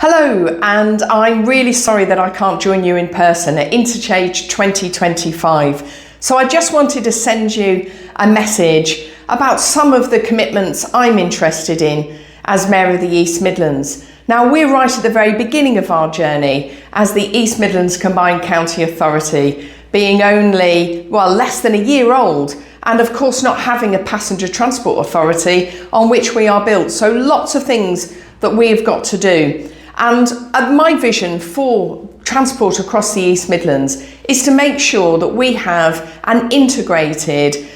Hello, and I'm really sorry that I can't join you in person at Interchange 2025. So I just wanted to send you a message about some of the commitments I'm interested in as Mayor of the East Midlands. Now, we're right at the very beginning of our journey as the East Midlands Combined County Authority, being only, less than a year old, and of course not having a passenger transport authority on which we are built. So lots of things that we've got to do. And my vision for transport across the East Midlands is to make sure that we have an integrated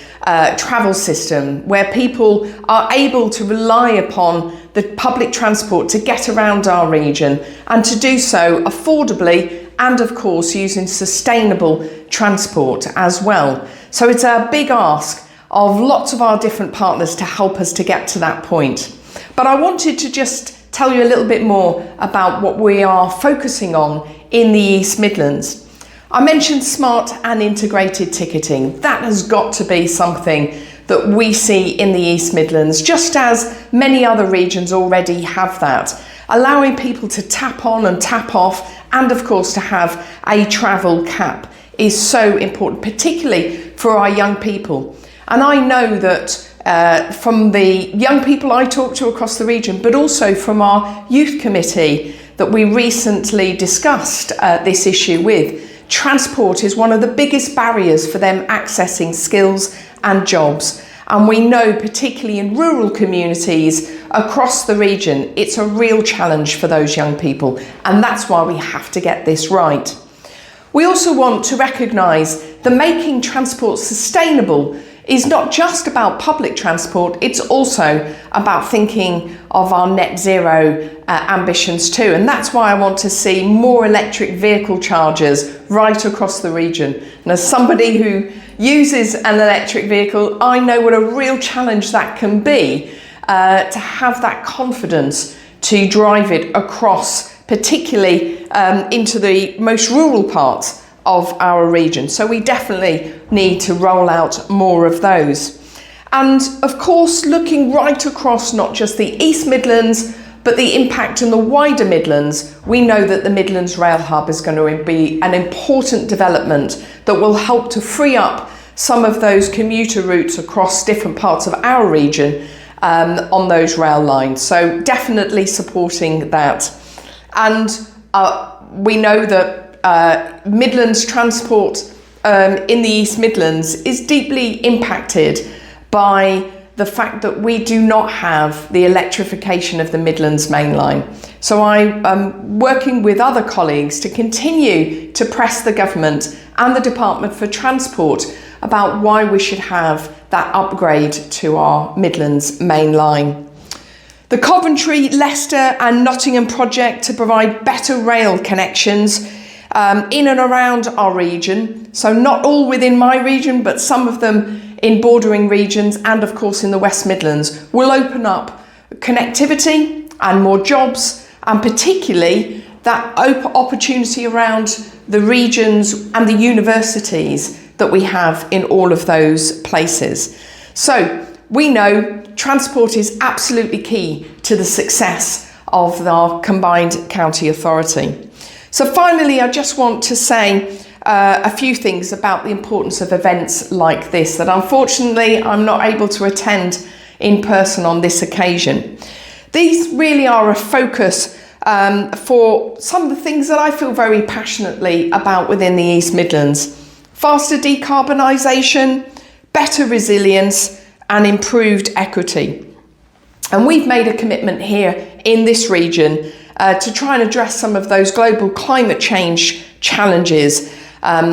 travel system where people are able to rely upon the public transport to get around our region, and to do so affordably and of course using sustainable transport as well. So it's a big ask of lots of our different partners to help us to get to that point. But I wanted to just tell you a little bit more about what we are focusing on in the East Midlands. I mentioned smart and integrated ticketing. That has got to be something that we see in the East Midlands, just as many other regions already have that, allowing people to tap on and tap off, and of course to have a travel cap is so important, particularly for our young people. And I know that from the young people I talk to across the region, but also from our youth committee that we recently discussed this issue with, transport is one of the biggest barriers for them accessing skills and jobs. And we know, particularly in rural communities across the region, it's a real challenge for those young people. And that's why we have to get this right. We also want to recognise that making transport sustainable is not just about public transport, it's also about thinking of our net zero ambitions too. And that's why I want to see more electric vehicle chargers right across the region. And as somebody who uses an electric vehicle, I know what a real challenge that can be to have that confidence to drive it across, particularly into the most rural parts of our region. So we definitely need to roll out more of those. And of course, looking right across not just the East Midlands, but the impact in the wider Midlands, we know that the Midlands Rail Hub is going to be an important development that will help to free up some of those commuter routes across different parts of our region on those rail lines. So definitely supporting that. And we know that Midlands transport in the East Midlands is deeply impacted by the fact that we do not have the electrification of the Midlands main line. So I am working with other colleagues to continue to press the government and the Department for Transport about why we should have that upgrade to our Midlands main line. The Coventry, Leicester and Nottingham project to provide better rail connections in and around our region. So not all within my region, but some of them in bordering regions and of course in the West Midlands will open up connectivity and more jobs, and particularly that opportunity around the regions and the universities that we have in all of those places. So we know transport is absolutely key to the success of our combined county authority. So finally, I just want to say a few things about the importance of events like this that unfortunately I'm not able to attend in person on this occasion. These really are a focus for some of the things that I feel very passionately about within the East Midlands: faster decarbonisation, better resilience and improved equity. And we've made a commitment here in this region to try and address some of those global climate change challenges,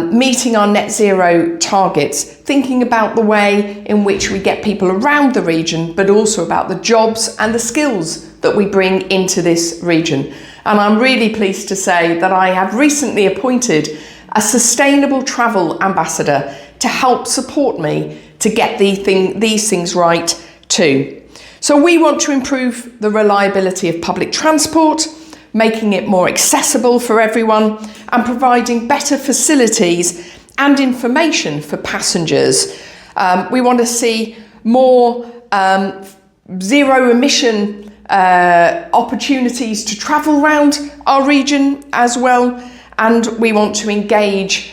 meeting our net zero targets, thinking about the way in which we get people around the region, but also about the jobs and the skills that we bring into this region. And I'm really pleased to say that I have recently appointed a sustainable travel ambassador to help support me to get these things right too. So we want to improve the reliability of public transport, making it more accessible for everyone and providing better facilities and information for passengers. We want to see more zero emission opportunities to travel around our region as well, and we want to engage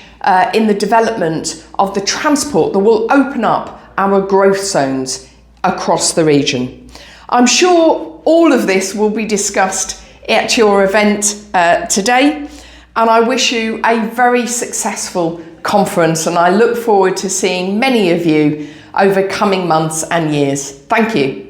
in the development of the transport that will open up our growth zones across the region. I'm sure all of this will be discussed at your event today, and I wish you a very successful conference, and I look forward to seeing many of you over coming months and years. Thank you.